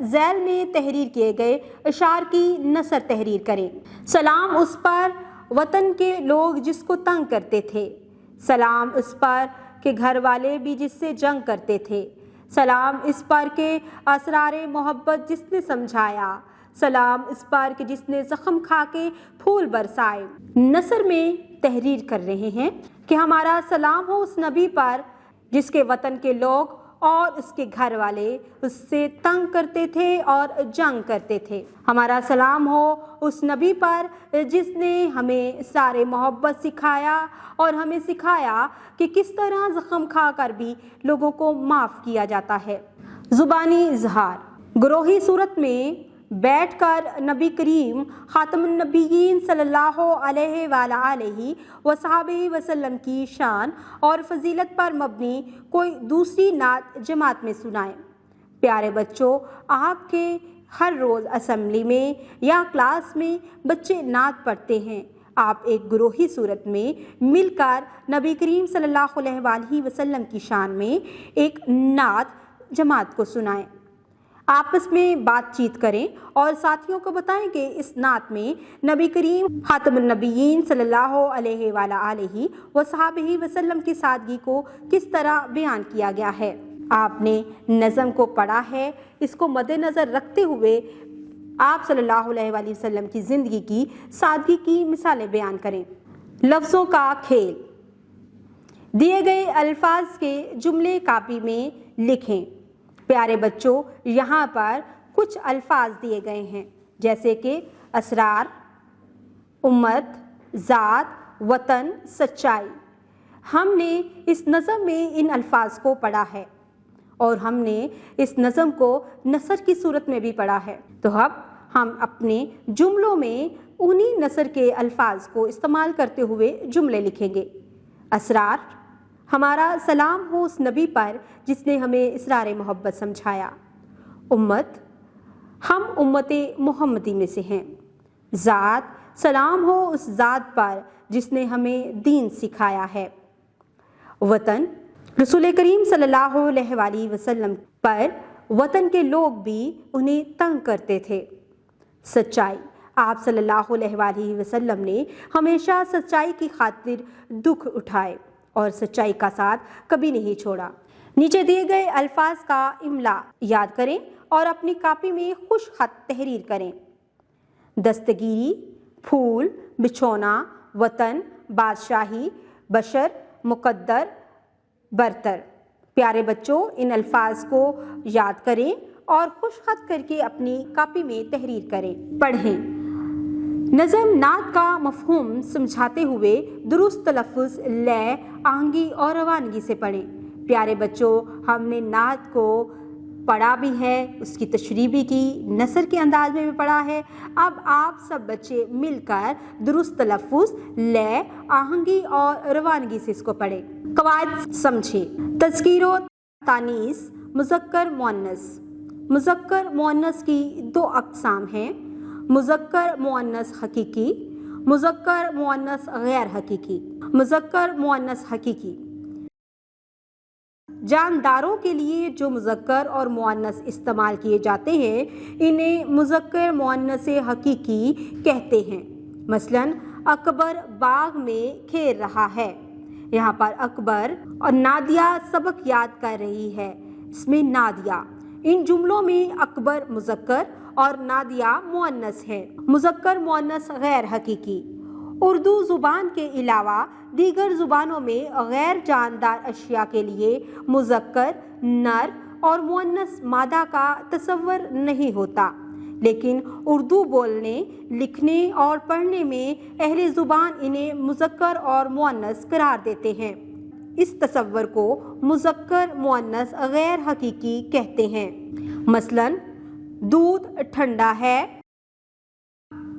ذیل میں تحریر کیے گئے اشعار کی نثر تحریر کریں۔ سلام اس پر وطن کے لوگ جس کو تنگ کرتے تھے، سلام اس پر کہ گھر والے بھی جس سے جنگ کرتے تھے، سلام اس پر کہ اسرار محبت جس نے سمجھایا، سلام اس پر کہ جس نے زخم کھا کے پھول برسائے۔ نثر میں تحریر کر رہے ہیں کہ ہمارا سلام ہو اس نبی پر جس کے وطن کے لوگ اور اس کے گھر والے اس سے تنگ کرتے تھے اور جنگ کرتے تھے۔ ہمارا سلام ہو اس نبی پر جس نے ہمیں اسرار محبت سکھایا اور ہمیں سکھایا کہ کس طرح زخم کھا کر بھی لوگوں کو معاف کیا جاتا ہے۔ زبانی اظہار۔ گروہی صورت میں بیٹھ کر نبی کریم خاتم النبیین صلی اللہ علیہ وآلہ وصحبہ وسلم کی شان اور فضیلت پر مبنی کوئی دوسری نعت جماعت میں سنائیں۔ پیارے بچوں، آپ کے ہر روز اسمبلی میں یا کلاس میں بچے نعت پڑھتے ہیں، آپ ایک گروہی صورت میں مل کر نبی کریم صلی اللہ علیہ وآلہ وسلم کی شان میں ایک نعت جماعت کو سنائیں، آپس میں بات چیت کریں اور ساتھیوں کو بتائیں کہ اس نعت میں نبی کریم خاتم النبیین صلی اللہ علیہ وآلہ وصحبہ وسلم کی سادگی کو کس طرح بیان کیا گیا ہے۔ آپ نے نظم کو پڑھا ہے، اس کو مد نظر رکھتے ہوئے آپ صلی اللہ علیہ وآلہ وسلم کی زندگی کی سادگی کی مثالیں بیان کریں۔ لفظوں کا کھیل۔ دیے گئے الفاظ کے جملے کاپی میں لکھیں۔ پیارے بچوں، یہاں پر کچھ الفاظ دیے گئے ہیں جیسے کہ اسرار، امت، ذات، وطن، سچائی۔ ہم نے اس نظم میں ان الفاظ کو پڑھا ہے اور ہم نے اس نظم کو نثر کی صورت میں بھی پڑھا ہے، تو اب ہم اپنے جملوں میں انہی نثر کے الفاظ کو استعمال کرتے ہوئے جملے لکھیں گے۔ اسرار، ہمارا سلام ہو اس نبی پر جس نے ہمیں اسرار محبت سمجھایا۔ امت، ہم امت محمدی میں سے ہیں۔ ذات، سلام ہو اس ذات پر جس نے ہمیں دین سکھایا ہے۔ وطن، رسول کریم صلی اللہ علیہ وآلہ وسلم پر وطن کے لوگ بھی انہیں تنگ کرتے تھے۔ سچائی، آپ صلی اللہ علیہ وآلہ وسلم نے ہمیشہ سچائی کی خاطر دکھ اٹھائے اور سچائی کا ساتھ کبھی نہیں چھوڑا۔ نیچے دیے گئے الفاظ کا املا یاد کریں اور اپنی کاپی میں خوش خط تحریر کریں۔ دستگیری، پھول، بچھونا، وطن، بادشاہی، بشر، مقدر، برتر۔ پیارے بچوں، ان الفاظ کو یاد کریں اور خوش خط کر کے اپنی کاپی میں تحریر کریں۔ پڑھیں۔ نظم نعت کا مفہوم سمجھاتے ہوئے درست تلفظ، لے، آہنگی اور روانگی سے پڑھیں۔ پیارے بچوں، ہم نے نعت کو پڑھا بھی ہے، اس کی تشریح بھی کی، نثر کے انداز میں بھی پڑھا ہے۔ اب آپ سب بچے مل کر درست تلفظ، لے، آہنگی اور روانگی سے اس کو پڑھیں۔ قواعد سمجھیں۔ تذکیر و تانیث، مذکر مؤنث۔ مذکر مؤنث کی دو اقسام ہیں، مذکر مؤنث حقیقی، مذکر مؤنث غیر حقیقی۔ مذکر مؤنث حقیقی، جانداروں کے لیے جو مذکر اور مؤنث استعمال کیے جاتے ہیں انہیں مذکر مؤنث حقیقی کہتے ہیں۔ مثلاً اکبر باغ میں کھیل رہا ہے، یہاں پر اکبر اور نادیہ سبق یاد کر رہی ہے، اس میں نادیہ۔ ان جملوں میں اکبر مذکر اور نادیہ مؤنث ہے۔ مذکر مؤنث غیر حقیقی، اردو زبان کے علاوہ دیگر زبانوں میں غیر جاندار اشیاء کے لیے مذکر نر اور مؤنث مادہ کا تصور نہیں ہوتا، لیکن اردو بولنے، لکھنے اور پڑھنے میں اہل زبان انہیں مذکر اور مؤنث قرار دیتے ہیں۔ اس تصور کو مذکر مؤنث غیر حقیقی کہتے ہیں۔ مثلاً دودھ ٹھنڈا ہے،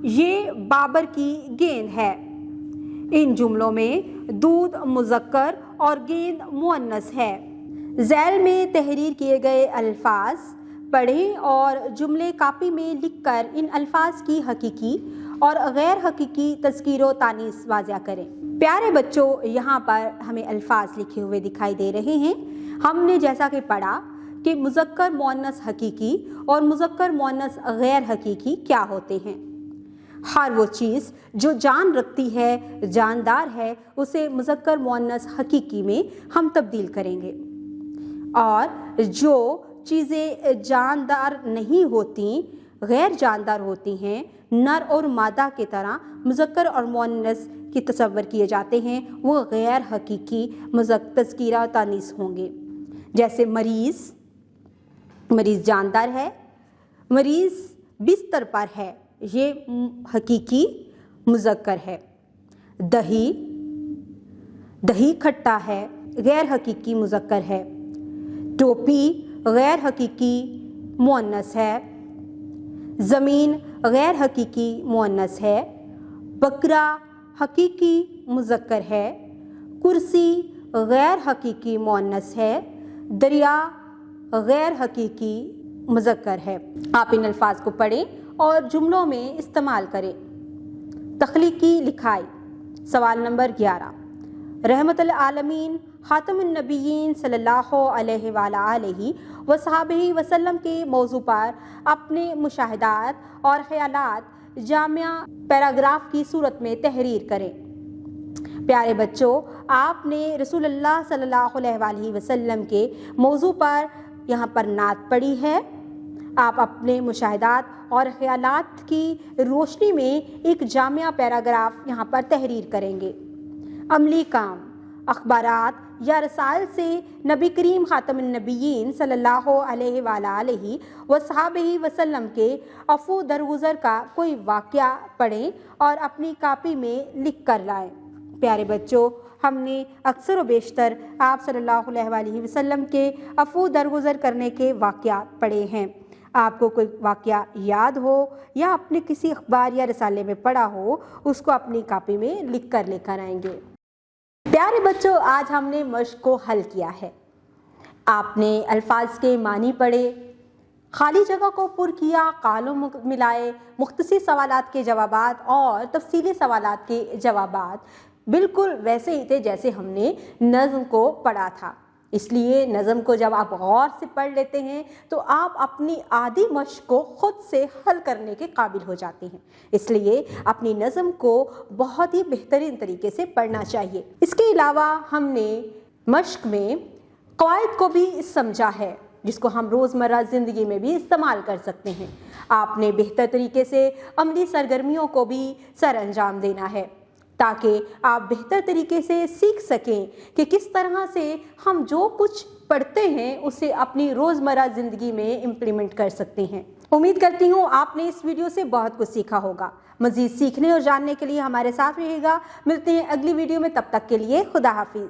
یہ بابر کی گیند ہے۔ ان جملوں میں دودھ مذکر اور گیند مؤنث ہے۔ ذیل میں تحریر کیے گئے الفاظ پڑھیں اور جملے کاپی میں لکھ کر ان الفاظ کی حقیقی اور غیر حقیقی تذکیر و تانیث واضح کریں۔ پیارے بچوں، یہاں پر ہمیں الفاظ لکھے ہوئے دکھائی دے رہے ہیں۔ ہم نے جیسا کہ پڑھا کہ مذکر مؤنث حقیقی اور مذکر مؤنث غیر حقیقی کیا ہوتے ہیں۔ ہر وہ چیز جو جان رکھتی ہے، جاندار ہے، اسے مذکر مؤنث حقیقی میں ہم تبدیل کریں گے، اور جو چیزیں جاندار نہیں ہوتی، غیر جاندار ہوتی ہیں، نر اور مادہ کی طرح مذکر اور مؤنث کی تصور کیے جاتے ہیں، وہ غیر حقیقی تذکیرہ تانیث ہوں گے۔ جیسے مریض جاندار ہے، مریض بستر پر ہے، یہ حقیقی مذکر ہے۔ دہی کھٹا ہے، غیر حقیقی مذکر ہے۔ ٹوپی غیر حقیقی مؤنث ہے۔ زمین غیر حقیقی مؤنث ہے۔ بکرا حقیقی مذکر ہے۔ کرسی غیر حقیقی مؤنث ہے۔ دریا غیر حقیقی مذکر ہے۔ آپ ان الفاظ کو پڑھیں اور جملوں میں استعمال کریں۔ تخلیقی لکھائی، سوال نمبر 11، رحمت العالمین خاتم النبیین صلی اللہ علیہ وآلہ وصحبہ وسلم کے موضوع پر اپنے مشاہدات اور خیالات جامع پیراگراف کی صورت میں تحریر کریں۔ پیارے بچوں، آپ نے رسول اللہ صلی اللہ علیہ وآلہ وسلم کے موضوع پر یہاں پر نعت پڑھی ہے۔ آپ اپنے مشاہدات اور خیالات کی روشنی میں ایک جامع پیراگراف یہاں پر تحریر کریں گے۔ عملی کام، اخبارات یا رسائل سے نبی کریم خاتم النبیین صلی اللہ علیہ وآلہ وصحبہ وسلم کے عفو درگزر کا کوئی واقعہ پڑھیں اور اپنی کاپی میں لکھ کر لائیں۔ پیارے بچوں، ہم نے اکثر و بیشتر آپ صلی اللہ علیہ وآلہ وسلم کے عفو درگزر کرنے کے واقعات پڑھے ہیں۔ آپ کو کوئی واقعہ یاد ہو یا اپنے کسی اخبار یا رسالے میں پڑھا ہو، اس کو اپنی کاپی میں لکھ کر لے کر آئیں گے۔ پیارے بچوں، آج ہم نے مشق کو حل کیا ہے۔ آپ نے الفاظ کے معنی پڑھے، خالی جگہ کو پر کیا، کالم ملائے، مختصر سوالات کے جوابات اور تفصیلی سوالات کے جوابات بالکل ویسے ہی تھے جیسے ہم نے نظم کو پڑھا تھا۔ اس لیے نظم کو جب آپ غور سے پڑھ لیتے ہیں تو آپ اپنی عادی مشق کو خود سے حل کرنے کے قابل ہو جاتے ہیں۔ اس لیے اپنی نظم کو بہت ہی بہترین طریقے سے پڑھنا چاہیے۔ اس کے علاوہ ہم نے مشق میں قواعد کو بھی سمجھا ہے، جس کو ہم روزمرہ زندگی میں بھی استعمال کر سکتے ہیں۔ آپ نے بہتر طریقے سے عملی سرگرمیوں کو بھی سر انجام دینا ہے، تاکہ آپ بہتر طریقے سے سیکھ سکیں کہ کس طرح سے ہم جو کچھ پڑھتے ہیں اسے اپنی روزمرہ زندگی میں امپلیمنٹ کر سکتے ہیں۔ امید کرتی ہوں آپ نے اس ویڈیو سے بہت کچھ سیکھا ہوگا۔ مزید سیکھنے اور جاننے کے لیے ہمارے ساتھ رہیے گا۔ ملتے ہیں اگلی ویڈیو میں، تب تک کے لیے خدا حافظ۔